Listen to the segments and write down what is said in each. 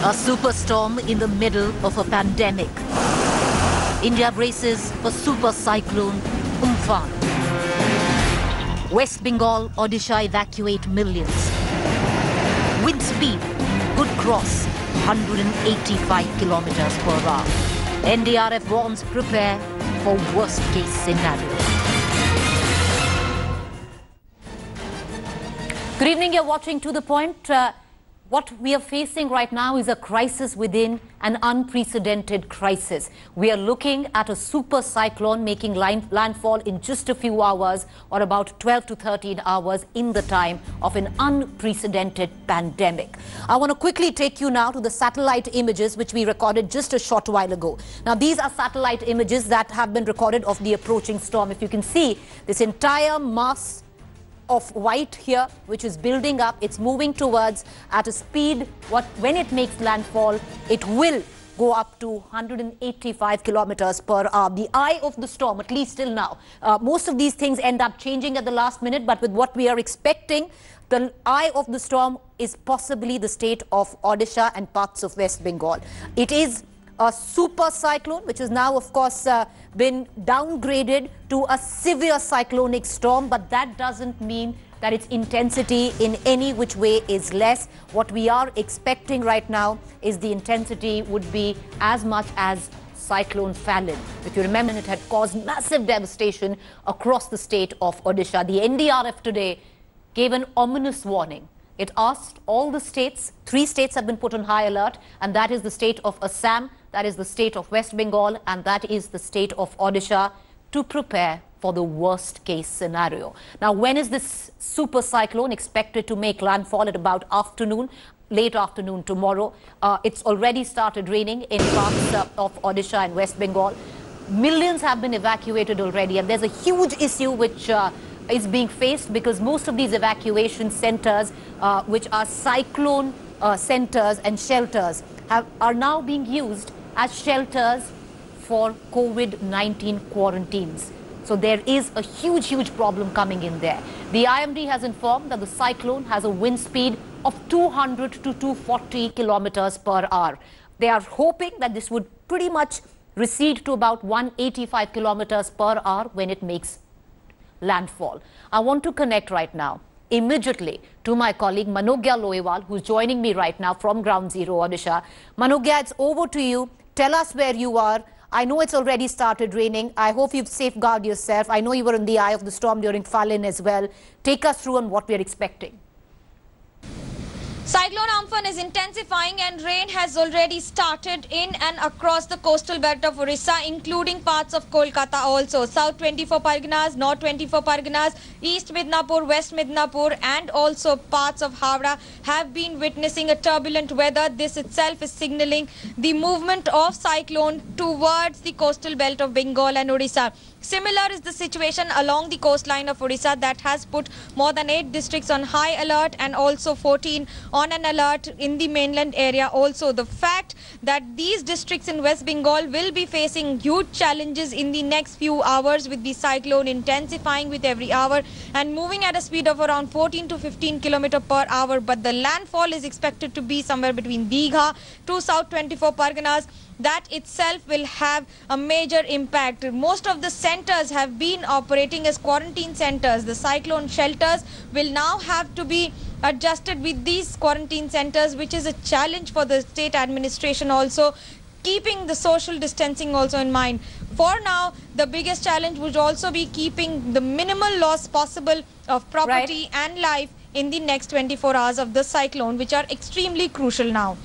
A superstorm in the middle of a pandemic. India braces for super cyclone Umphan. West Bengal, Odisha evacuate millions. Wind speed could cross 185 kilometers per hour. NDRF warns prepare for worst case scenario. Good evening, you're watching To The Point. What we are facing right now is a crisis within an unprecedented crisis. We are looking at a super cyclone making landfall in just a few hours, or about 12 to 13 hours in the time of an unprecedented pandemic. I want to quickly take you now to the satellite images which we recorded just a short while ago. Now, these are satellite images that have been recorded of the approaching storm. If you can see this entire mass of white here, which is building up, it's moving towards at a speed, when it makes landfall, it will go up to 185 kilometers per hour. The eye of the storm, at least till now, most of these things end up changing at the last minute, but with what we are expecting, the eye of the storm is possibly the state of Odisha and parts of West Bengal. It is a super cyclone, which has now, of course, been downgraded to a severe cyclonic storm, but that doesn't mean that its intensity in any which way is less. What we are expecting right now is the intensity would be as much as Cyclone Fallon. If you remember, it had caused massive devastation across the state of Odisha. The NDRF today gave an ominous warning. It asked all the states, 3 states have been put on high alert, and that is the state of Assam, that is the state of West Bengal, and that is the state of Odisha, to prepare for the worst case scenario. Now, when is this super cyclone expected to make landfall? At about afternoon, late afternoon tomorrow. It's already started raining in parts of Odisha and West Bengal. Millions have been evacuated already, and there's a huge issue which is being faced because most of these evacuation centers, which are cyclone centers and shelters, are now being used as shelters for COVID-19 quarantines. So there is a huge problem coming in there. The IMD has informed that the cyclone has a wind speed of 200 to 240 kilometers per hour. They are hoping that this would pretty much recede to about 185 kilometers per hour when it makes landfall. I want to connect right now immediately to my colleague Manogya Loiwal, who's joining me right now from Ground Zero, Odisha. Manogya, it's over to you. Tell us where you are. I know it's already started raining. I hope you've safeguarded yourself. I know you were in the eye of the storm during Fallon as well. Take us through on what we're expecting. Cyclone Umphan is intensifying and rain has already started in and across the coastal belt of Orissa, including parts of Kolkata also. South 24 Parganas, North 24 Parganas, East Midnapur, West Midnapur and also parts of Howrah have been witnessing a turbulent weather. This itself is signaling the movement of cyclone towards the coastal belt of Bengal and Orissa. Similar is the situation along the coastline of Orissa that has put more than 8 districts on high alert and also 14 on an alert in the mainland area. Also, the fact that these districts in West Bengal will be facing huge challenges in the next few hours with the cyclone intensifying with every hour and moving at a speed of around 14 to 15 km per hour. But the landfall is expected to be somewhere between Digha to South 24 Parganas. That itself will have a major impact. Most of the centers have been operating as quarantine centers. The cyclone shelters will now have to be adjusted with these quarantine centers, which is a challenge for the state administration also, keeping the social distancing also in mind. For now, the biggest challenge would also be keeping the minimal loss possible of property and life in the next 24 hours of the cyclone, which are extremely crucial now.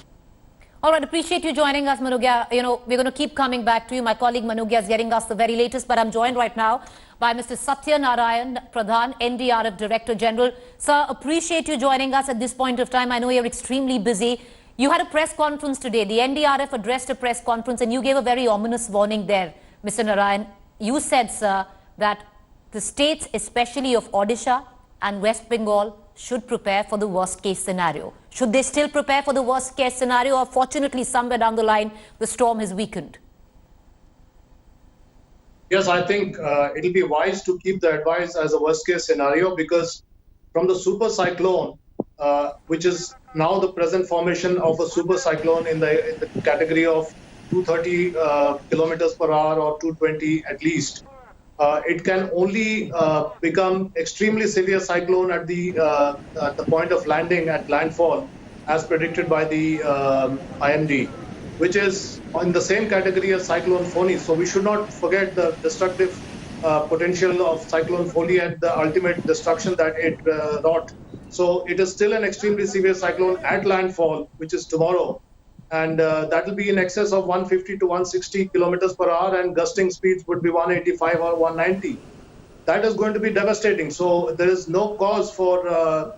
All right, appreciate you joining us, Manogya. You know, we're going to keep coming back to you. My colleague Manogya is getting us the very latest, but I'm joined right now by Mr. Satya Narayan Pradhan, NDRF Director General. Sir, appreciate you joining us at this point of time. I know you're extremely busy. You had a press conference today. The NDRF addressed a press conference and you gave a very ominous warning there, Mr. Narayan. You said, sir, that the states, especially of Odisha and West Bengal, should prepare for the worst case scenario. Should they still prepare for the worst case scenario, or fortunately somewhere down the line the storm has weakened? Yes, I think it'll be wise to keep the advice as a worst case scenario, because from the super cyclone, which is now the present formation of a super cyclone in the category of 230 kilometers per hour or 220 at least. It can only become extremely severe cyclone at the point of landing at landfall, as predicted by the IMD, which is in the same category as Cyclone Foni. So we should not forget the destructive potential of Cyclone Foni and the ultimate destruction that it wrought. So it is still an extremely severe cyclone at landfall, which is tomorrow. And that will be in excess of 150 to 160 kilometers per hour, and gusting speeds would be 185 or 190. That is going to be devastating. So there is no cause for,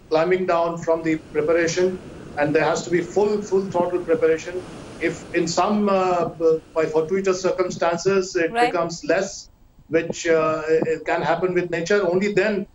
climbing down from the preparation, and there has to be full throttle preparation. If in some, by fortuitous circumstances, it becomes less, which it can happen with nature, only then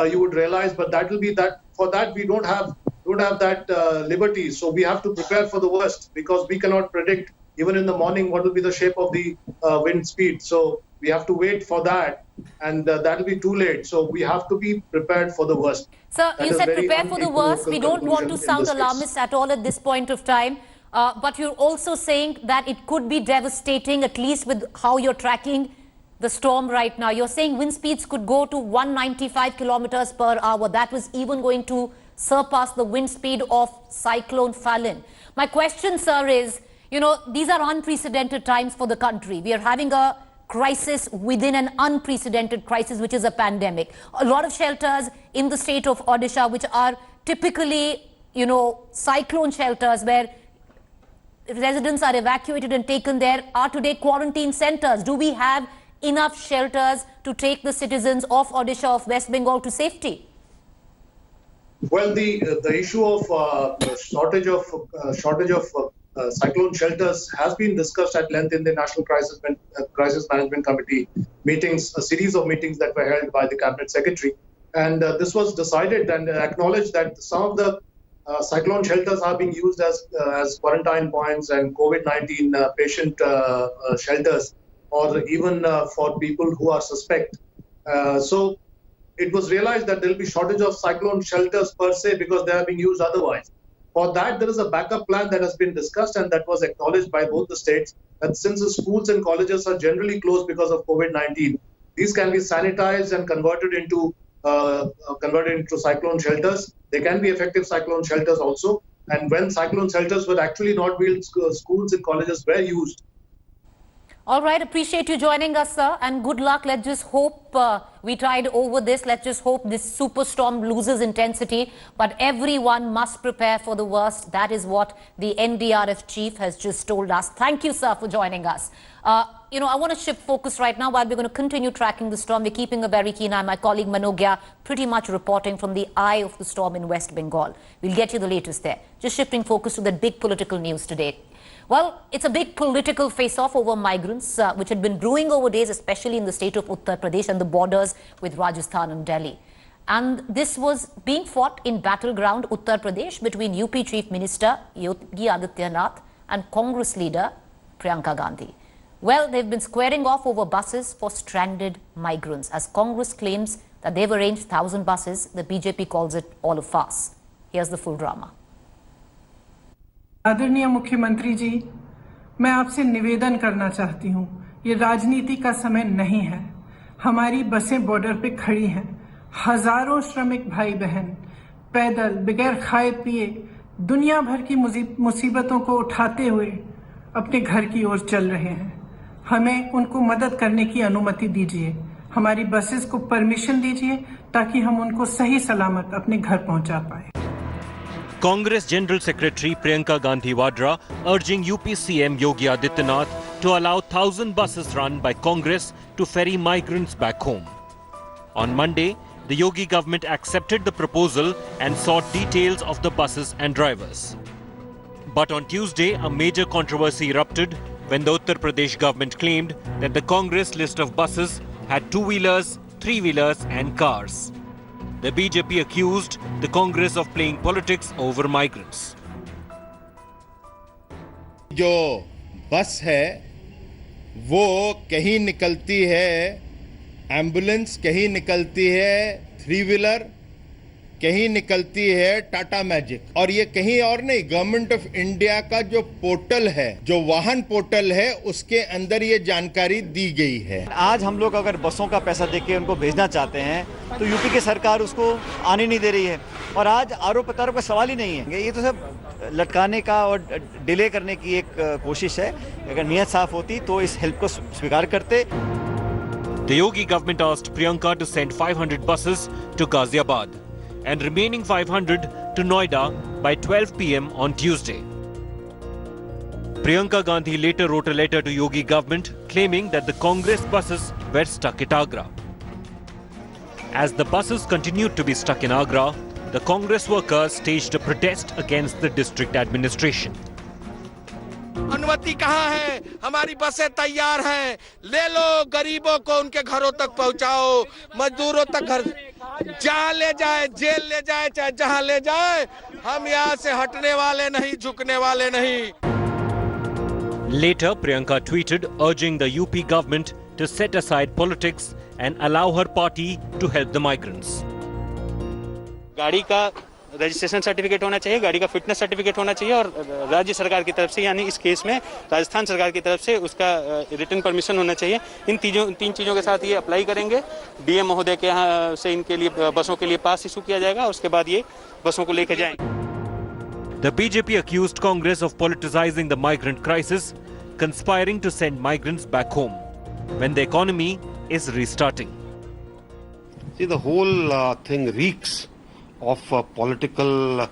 you would realize. But that will be that. For that, we don't have that liberty. So we have to prepare for the worst, because we cannot predict even in the morning what will be the shape of the wind speed. So we have to wait for that, and that will be too late. So we have to be prepared for the worst. Sir, you said prepare for the worst. We don't want to sound alarmist at all at this point of time. But you're also saying that it could be devastating, at least with how you're tracking the storm right now. You're saying wind speeds could go to 195 kilometers per hour. That was even going to surpass the wind speed of Cyclone Fallon. My question, sir, is, these are unprecedented times for the country. We are having a crisis within an unprecedented crisis, which is a pandemic. A lot of shelters in the state of Odisha, which are typically, cyclone shelters where residents are evacuated and taken there, are today quarantine centers. Do we have enough shelters to take the citizens of Odisha, of West Bengal, to safety? Well, the issue of shortage of cyclone shelters has been discussed at length in the National Crisis Management Committee meetings, a series of meetings that were held by the Cabinet Secretary. And this was decided and acknowledged that some of the cyclone shelters are being used as quarantine points and COVID-19 patient shelters, or even for people who are suspect. So it was realized that there will be shortage of cyclone shelters per se, because they are being used otherwise. For that, there is a backup plan that has been discussed, and that was acknowledged by both the states, that since the schools and colleges are generally closed because of COVID-19, these can be sanitized and converted into cyclone shelters. They can be effective cyclone shelters also. And when cyclone shelters were actually not built, schools and colleges were used. All right, appreciate you joining us, sir, and good luck. Let's just hope we tide over this. Let's just hope this superstorm loses intensity. But everyone must prepare for the worst. That is what the NDRF chief has just told us. Thank you, sir, for joining us. I want to shift focus right now while we're going to continue tracking the storm. We're keeping a very keen eye. My colleague Manogya pretty much reporting from the eye of the storm in West Bengal. We'll get you the latest there. Just shifting focus to the big political news today. Well, it's a big political face-off over migrants, which had been brewing over days, especially in the state of Uttar Pradesh and the borders with Rajasthan and Delhi. And this was being fought in battleground Uttar Pradesh between UP Chief Minister Yogi Adityanath and Congress leader Priyanka Gandhi. Well, they've been squaring off over buses for stranded migrants, as Congress claims that they've arranged 1,000 buses. The BJP calls it all a farce. Here's the full drama. आदरणीय मुख्यमंत्री जी, मैं आपसे निवेदन करना चाहती हूँ, ये राजनीति का समय नहीं है। हमारी बसें बॉर्डर पे खड़ी हैं, हजारों श्रमिक भाई बहन पैदल बगैर खाए पिए दुनिया भर की मुसीबतों को उठाते हुए अपने घर की ओर चल रहे हैं। हमें उनको मदद करने की अनुमति दीजिए, हमारी बसेस को परमिशन दीजिए, ताकि हम उनको सही सलामत अपने घर पहुंचा पाए। Congress General Secretary Priyanka Gandhi Vadra urging UP CM Yogi Adityanath to allow 1,000 buses run by Congress to ferry migrants back home. On Monday, the Yogi government accepted the proposal and sought details of the buses and drivers. But on Tuesday, a major controversy erupted when the Uttar Pradesh government claimed that the Congress list of buses had two-wheelers, three-wheelers and cars. The BJP accused the Congress of playing politics over migrants. जो बस है वो कहीं निकलती है ambulance, कहीं निकलती है थ्री व्हीलर कहीं निकलती है टाटा मैजिक, और ये कहीं और नहीं, गवर्नमेंट ऑफ इंडिया का जो पोर्टल है, जो वाहन पोर्टल है, उसके अंदर ये जानकारी दी गई है। आज हम लोग अगर बसों का पैसा देके उनको भेजना चाहते हैं तो यूपी की सरकार उसको आने नहीं दे रही है, और आज आरोप प्रत्यारोप का सवाल ही नहीं है। ये तो सब लटकाने का और डिले करने की एक कोशिश है। अगर नीयत साफ होती तो इस हेल्प को स्वीकार करते। The Yogi government asked Priyanka to send 500 buses to Ghaziabad and remaining 500 to Noida by 12 p.m. on Tuesday. Priyanka Gandhi later wrote a letter to Yogi government claiming that the Congress buses were stuck at Agra. As the buses continued to be stuck in Agra, the Congress workers staged a protest against the district administration. अनुमति कहाँ है? हमारी बसें तैयार हैं, ले लो, गरीबों को उनके घरों तक पहुंचाओ, मजदूरों तक घर, जहाँ ले जाए, जेल ले जाए, चाहे जहाँ ले जाए, हम यहाँ से हटने वाले नहीं, झुकने वाले नहीं। Later, Priyanka tweeted urging the UP government to set aside politics and allow her party to help the migrants. गाड़ी का रजिस्ट्रेशन सर्टिफिकेट होना चाहिए, गाड़ी का फिटनेस सर्टिफिकेट होना चाहिए, और राज्य सरकार की तरफ से, यानी इस केस में राजस्थान सरकार की तरफ से उसका रिटन परमिशन होना चाहिए। इन तीन चीज़ों के साथ ये अप्लाई करेंगे। डीएम महोदय के यहाँ से इनके लिए बसों के लिए पास इशू किया जाएगा, और उसके बाद ये बसों को लेकर जाएंगे। The BJP accused Congress of politicizing the migrant crisis, conspiring to send migrants back home when the economy is restarting. See, the whole thing reeks of political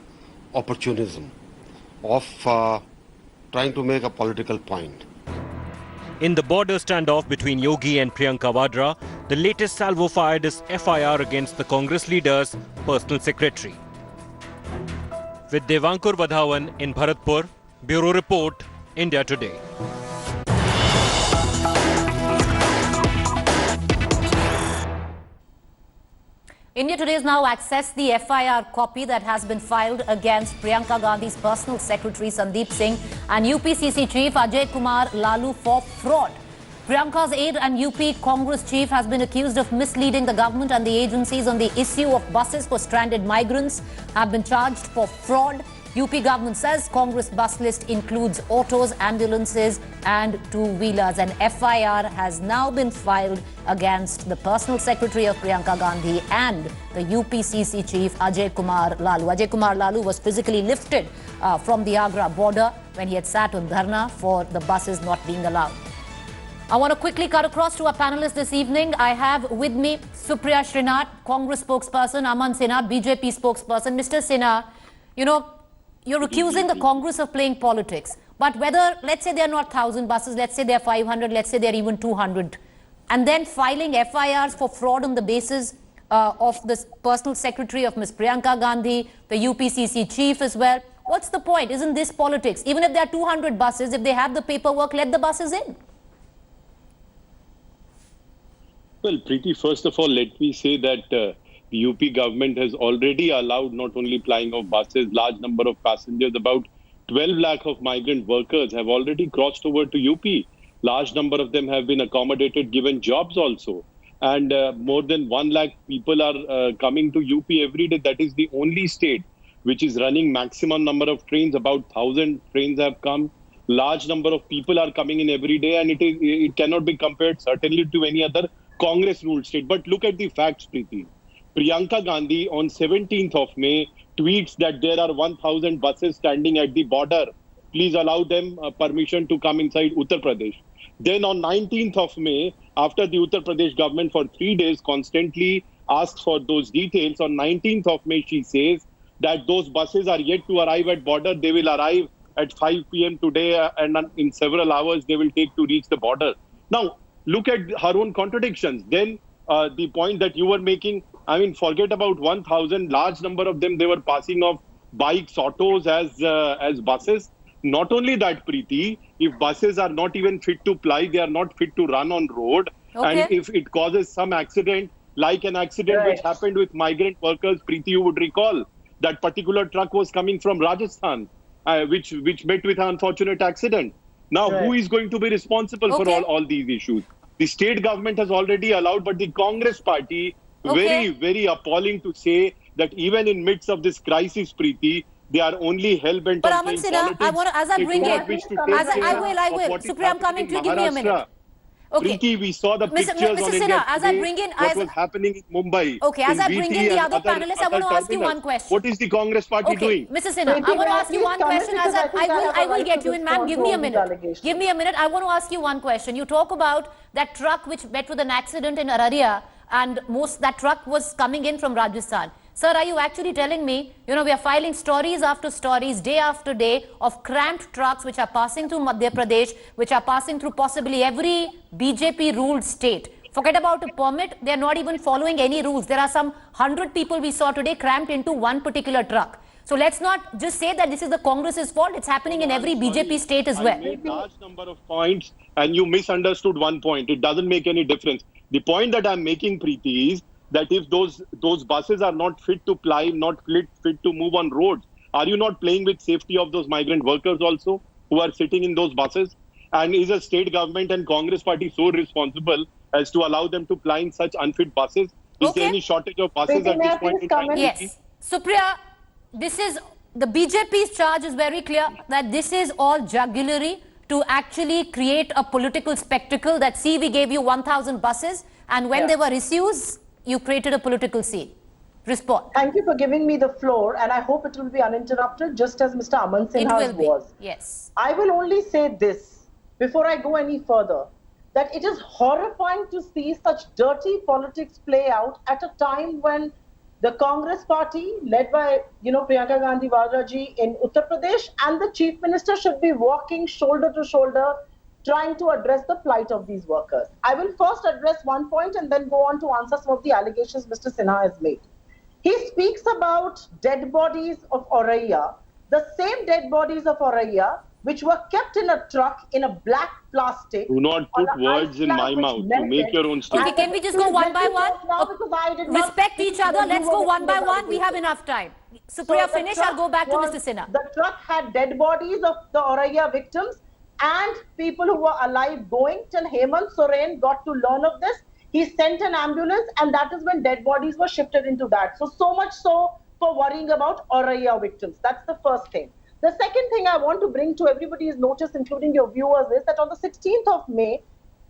opportunism, of trying to make a political point. In the border standoff between Yogi and Priyanka Vadra, the latest salvo fired is FIR against the Congress leader's personal secretary. With Devankur Vadhavan in Bharatpur, Bureau Report, India Today. India Today has now accessed the FIR copy that has been filed against Priyanka Gandhi's personal secretary Sandeep Singh and UPCC chief Ajay Kumar Lalu for fraud. Priyanka's aide and UP Congress chief has been accused of misleading the government and the agencies on the issue of buses for stranded migrants, have been charged for fraud. UP government says Congress bus list includes autos, ambulances and two-wheelers. An FIR has now been filed against the personal secretary of Priyanka Gandhi and the UPCC chief Ajay Kumar Lalu. Ajay Kumar Lalu was physically lifted from the Agra border when he had sat on dharna for the buses not being allowed. I want to quickly cut across to our panelists this evening. I have with me Supriya Srinath, Congress spokesperson, Aman Sinha, BJP spokesperson. Mr. Sinha, you know, you're accusing the Congress of playing politics. But whether, let's say they're not 1,000 buses, let's say they're 500, let's say they're even 200, and then filing FIRs for fraud on the basis of the personal secretary of Ms. Priyanka Gandhi, the UPCC chief as well. What's the point? Isn't this politics? Even if there are 200 buses, if they have the paperwork, let the buses in. Well, Preeti, first of all, let me say that the UP government has already allowed not only flying of buses, large number of passengers, about 12 lakh of migrant workers have already crossed over to UP. Large number of them have been accommodated, given jobs also. And more than 1 lakh people are coming to UP every day. That is the only state which is running maximum number of trains. About 1,000 trains have come. Large number of people are coming in every day, and it cannot be compared certainly to any other Congress ruled state. But look at the facts, Preeti. Priyanka Gandhi on 17th of May tweets that there are 1,000 buses standing at the border. Please allow them permission to come inside Uttar Pradesh. Then on 19th of May, after the Uttar Pradesh government for 3 days constantly asked for those details, on 19th of May she says that those buses are yet to arrive at border. They will arrive at 5 p.m. today, and in several hours they will take to reach the border. Now, look at her own contradictions. Then the point that you were making, I mean, forget about 1,000. Large number of them, they were passing off bikes, autos as buses. Not only that, Preeti, if buses are not even fit to ply, they are not fit to run on road. Okay. And if it causes some accident, like an accident which happened with migrant workers, Preeti, you would recall that particular truck was coming from Rajasthan, which met with an unfortunate accident. Now, who is going to be responsible for all these issues? The state government has already allowed, but the Congress party, very, very appalling to say that even in midst of this crisis, Preeti, they are only hell-bent But on Aman playing Sinha, politics. I want to, as I bring They do in, not wish to take I will. care of what is Supriya, I'm coming to you. Give me a minute. Maharashtra. Okay. Preeti, we saw the pictures Mr. on Sinha, India as I Today, bring in, what was happening in Mumbai. Okay, as I bring in VT the and other panelists, I want to ask you terminals. one question. What is the Congress party doing? Mr. Sinha, I want to ask you one question. As I will get you in, ma'am. Give me a minute. Give me a minute. I want to ask you one question. You talk about that truck which met with an accident in Araria, and that truck was coming in from Rajasthan. Sir, are you actually telling me, we are filing stories after stories, day after day, of cramped trucks which are passing through Madhya Pradesh, which are passing through possibly every BJP-ruled state. Forget about a permit, they are not even following any rules. There are some 100 people we saw today cramped into one particular truck. So let's not just say that this is the Congress's fault. It's happening in every BJP state as well. I made a large number of points and you misunderstood one point. It doesn't make any difference. The point that I'm making, Preeti, is that if those buses are not fit to ply, not fit to move on roads, are you not playing with safety of those migrant workers also who are sitting in those buses? And is a state government and Congress party so responsible as to allow them to ply in such unfit buses? Is there any shortage of buses at this point in time? Yes. Supriya, this is, the BJP's charge is very clear that this is all jugglery to actually create a political spectacle that, see, we gave you 1,000 buses and when they were issues, you created a political scene. Respond. Thank you for giving me the floor, and I hope it will be uninterrupted, just as Mr. Aman Sinha's was. Yes. I will only say this, before I go any further, that it is horrifying to see such dirty politics play out at a time when the Congress party, led by, Priyanka Gandhi Vadra ji in Uttar Pradesh, and the Chief Minister should be walking shoulder to shoulder, trying to address the plight of these workers. I will first address one point and then go on to answer some of the allegations Mr. Sinha has made. He speaks about dead bodies of Auraiya, the same dead bodies of Auraiya which were kept in a truck in a black plastic. Do not put words in my mouth to make your own statement. Okay, can we just go one by one? Respect each other. Let's go one by one. We have enough time. Supriya, finish. I'll go back to Mr. Sinha. The truck had dead bodies of the Auraiya victims and people who were alive going till Hemant Soren got to learn of this. He sent an ambulance, and that is when dead bodies were shifted into that. So much so for worrying about Auraiya victims. That's the first thing. The second thing I want to bring to everybody's notice, including your viewers, is that on the 16th of May,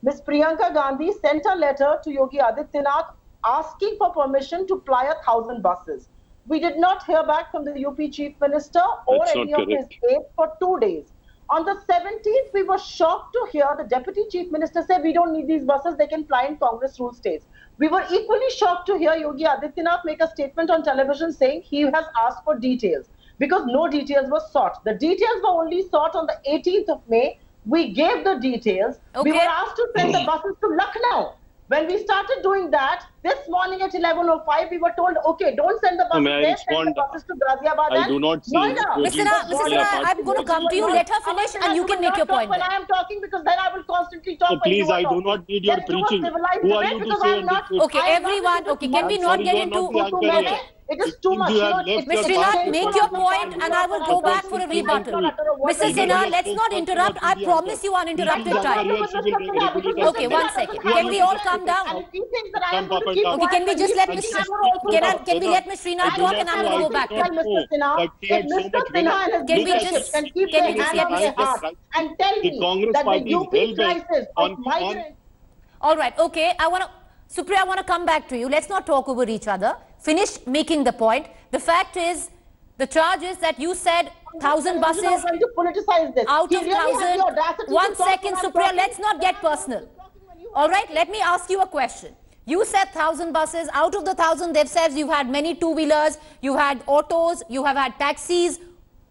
Ms. Priyanka Gandhi sent a letter to Yogi Adityanath asking for permission to ply 1,000 buses. We did not hear back from the UP Chief Minister or any of his aides for 2 days. On the 17th, we were shocked to hear the Deputy Chief Minister say, we don't need these buses, they can fly in Congress rule states. We were equally shocked to hear Yogi Adityanath make a statement on television saying he has asked for details, because no details were sought. The details were only sought on the 18th of May. We gave the details. We were asked to send the buses to Lucknow. When we started doing that, this morning at 11:05, we were told, okay, don't send the buses there, send the buses to Ghaziabad. I do not see. Mr. Sinha, I'm going to come to you. Let her finish and you can make your point. When I am talking, because then I will constantly talk. So please, I do not need your preaching. Who are you to say? Okay, everyone. Okay, can we not get into... It is too much. Mr. Sinha, make your point and I will go back for a rebuttal. Mr. Sinha, let's not interrupt. I promise you uninterrupted time. Okay, 1 second. Can we all calm down? Okay, can we just let Ms. Can we let Ms. Srinath talk and I'm going to go back to Mr. Sinha, if Mr. Sinha and his can keep their hands on their heart and tell me that the UP crisis of migrants... All right, okay. Supriya, I want to come back to you. Let's not talk over each other. Finish making the point. The fact is, the charge is that you said 1,000 buses to politicize this. Out of 1,000. 1 second, Supriya, let's not get personal. All right, let me ask you a question. You said 1,000 buses. Out of the 1,000, they've said you've had many two-wheelers, you had autos, you have had taxis.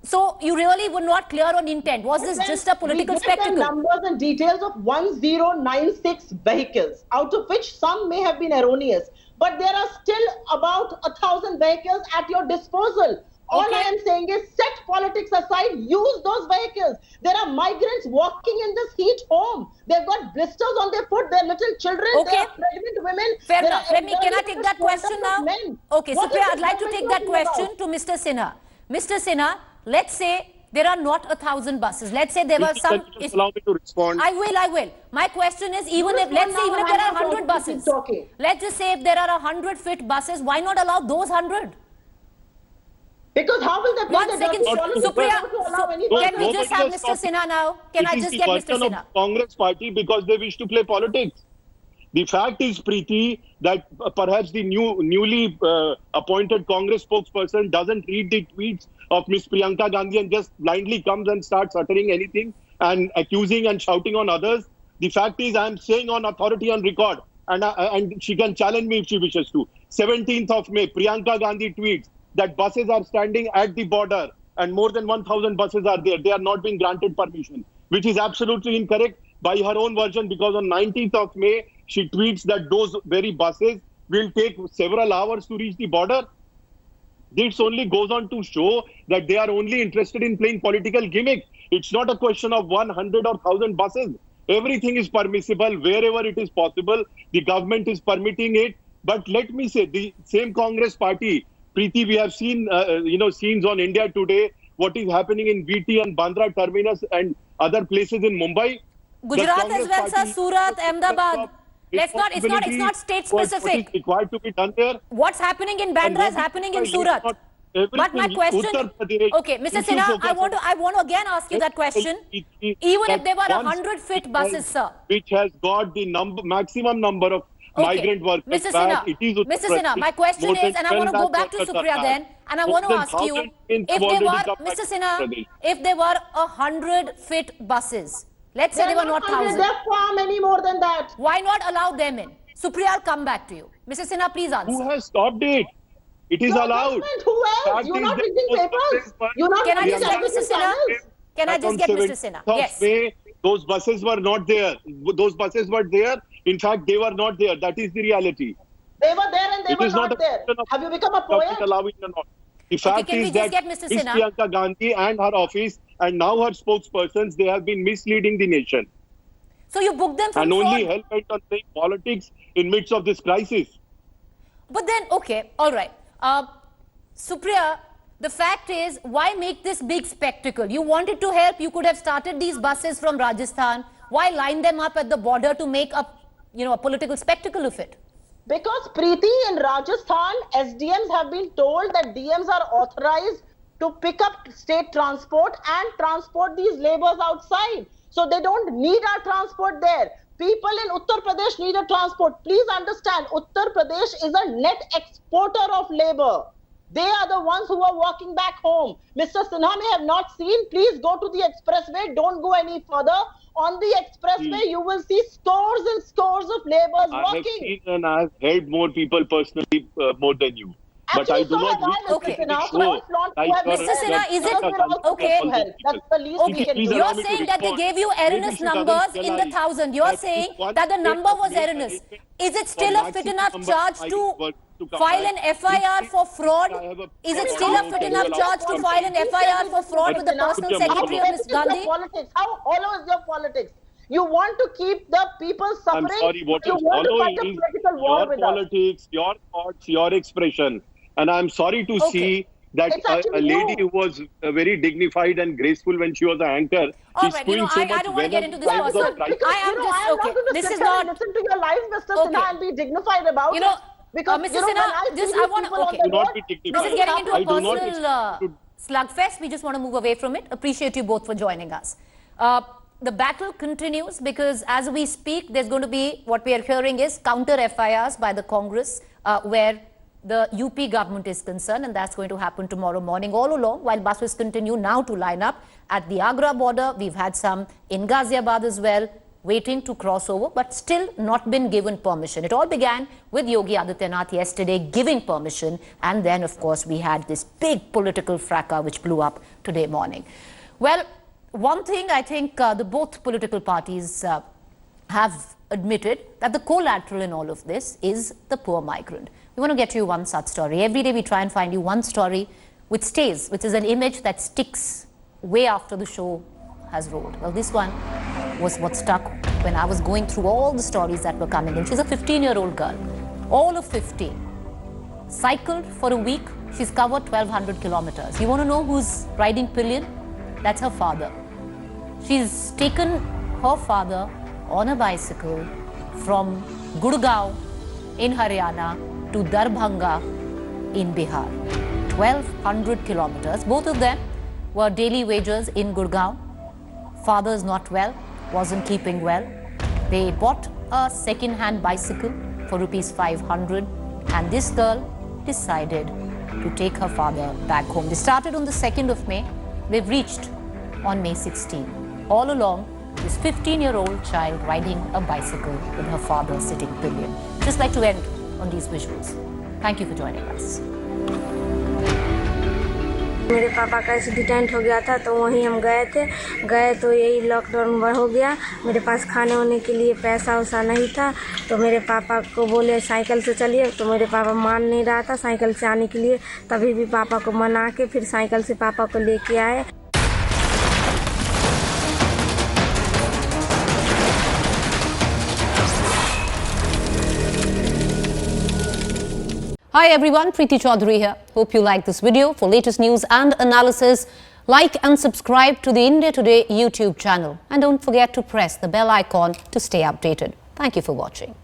So you really were not clear on intent. Was this just a political spectacle? The numbers and details of 1096 vehicles, out of which some may have been erroneous. But there are still about 1,000 vehicles at your disposal. All I am saying is set politics aside, use those vehicles. There are migrants walking in this heat home. They've got blisters on their foot. They're little children. They are pregnant women. Fair enough. Can I take that question now? Okay, Supriya, I'd like to take that question to Mr. Sinha. Mr. Sinha, let's say there are not 1,000 buses. Let's say there were some... Allow me to respond. I will. My question is, let's say even if there are 100 buses, let's just say if there are 100 fit buses, why not allow those 100? Because how will they play 1 the second, dirty politics? Supriya, They don't allow anything. can we Nobody just have has Mr. stopped Sinha now? Can I It is just the get Mr. version Sinha? of Congress party because they wish to play politics. The fact is, Preeti, that perhaps the newly appointed Congress spokesperson doesn't read the tweets of Miss Priyanka Gandhi and just blindly comes and starts uttering anything and accusing and shouting on others. The fact is, I'm saying on authority on record, and she can challenge me if she wishes to. 17th of May, Priyanka Gandhi tweets that buses are standing at the border and more than 1,000 buses are there. They are not being granted permission, which is absolutely incorrect by her own version, because on 19th of May, she tweets that those very buses will take several hours to reach the border. This only goes on to show that they are only interested in playing political gimmick. It's not a question of 100 or 1,000 buses. Everything is permissible wherever it is possible. The government is permitting it. But let me say, the same Congress party, Preeti, we have seen, scenes on India Today, what is happening in VT and Bandra terminus and other places in Mumbai. Gujarat as well, sir. Surat, Ahmedabad. It's not state specific. What is required to be done there? What's happening in Bandra is happening in Surat. But my question, okay, Mr. Sinha, I want to again ask you that question. Even if there were 100 fit buses, sir, which has got the maximum number of migrant workers, Mr. Sinha, my question is, and I want to go back to Supriya then, and I want to ask you, if there were, Mr. Sinha, if there were 100 fit buses, let's say they were not 1,000. There are far many more than that. Why not allow them in? Supriya, I'll come back to you. Mr. Sinha, please answer. Who has stopped it? It is allowed. Who else? You're not reading papers. Can I just get Mr. Sinha? Can I just get Mr. Sinha? Yes. Those buses were not there. Those buses were there. In fact, they were not there. That is the reality. They were there and they were not there. Have you become a poet? The fact is that Ms. Priyanka Gandhi and her office and now her spokespersons, they have been misleading the nation. So you booked them from and only hell-bent on playing politics in midst of this crisis. But then, okay, all right. Supriya, the fact is, why make this big spectacle? You wanted to help, you could have started these buses from Rajasthan. Why line them up at the border to make a political spectacle of it? Because, Preeti, in Rajasthan, SDMs have been told that DMs are authorized to pick up state transport and transport these laborers outside. So they don't need our transport there. People in Uttar Pradesh need a transport. Please understand, Uttar Pradesh is a net exporter of labor. They are the ones who are walking back home. Mr. Sinha may have not seen. Please go to the expressway. Don't go any further. On the expressway, you will see scores and scores of laborers walking. I have seen and I have helped more people personally more than you. But I do not wish to show Mr. Sinha, is it okay? That's the least we can do. You're saying that they gave you erroneous numbers in the 1,000. You're saying that the number was erroneous. Is it still a fit enough charge to file an FIR for fraud? Is it still a fit enough charge to file an FIR for fraud with the personal secretary of Ms. Gandhi? How hollow is your politics? You want to keep the people suffering. I'm sorry, what is hollow is your politics, your thoughts, your expression. And I'm sorry to see that a lady who was very dignified and graceful when she was an anchor. All right, I don't want to get into this person. This is not. Listen to your life, Mr. Sinha, and be dignified about it. Because Mr. Sinha, do not be dignified. This is getting into a personal slugfest. We just want to move away from it. Appreciate you both for joining us. The battle continues because as we speak, there's going to be, what we are hearing is counter FIRs by the Congress where the UP government is concerned, and that's going to happen tomorrow morning all along while buses continue now to line up at the Agra border. We've had some in Ghaziabad as well, waiting to cross over, but still not been given permission. It all began with Yogi Adityanath yesterday giving permission, and then, of course, we had this big political fracas which blew up today morning. Well, one thing I think both political parties have admitted that the collateral in all of this is the poor migrant. We want to get you one such story. Every day we try and find you one story which stays, which is an image that sticks way after the show has rolled. Well, this one was what stuck when I was going through all the stories that were coming in. She's a 15-year-old girl, all of 15. Cycled for a week. She's covered 1,200 kilometers. You want to know who's riding pillion? That's her father. She's taken her father on a bicycle from Gurgaon in Haryana to Darbhanga in Bihar. 1,200 kilometers. Both of them were daily wagers in Gurgaon. Father's not well, wasn't keeping well. They bought a second-hand bicycle for rupees 500, and this girl decided to take her father back home. They started on the 2nd of May. They've reached on May 16. All along, this 15-year-old child riding a bicycle with her father sitting pillion. Just like to end on these visuals. Thank you for joining us. मेरे पापा का accident हो गया था तो वहीं हम गए तो यही लॉकडाउन हो गया। मेरे पास खाने होने के लिए पैसा वैसा नहीं था तो मेरे पापा को बोले साइकिल से चलिए, तो मेरे पापा मान नहीं रहा था साइकिल से आने के लिए। तभी भी पापा को मना के फिर साइकिल से पापा को लेके आए। Hi everyone, Preeti Chaudhary here. Hope you like this video. For latest news and analysis, like and subscribe to the India Today YouTube channel. And don't forget to press the bell icon to stay updated. Thank you for watching.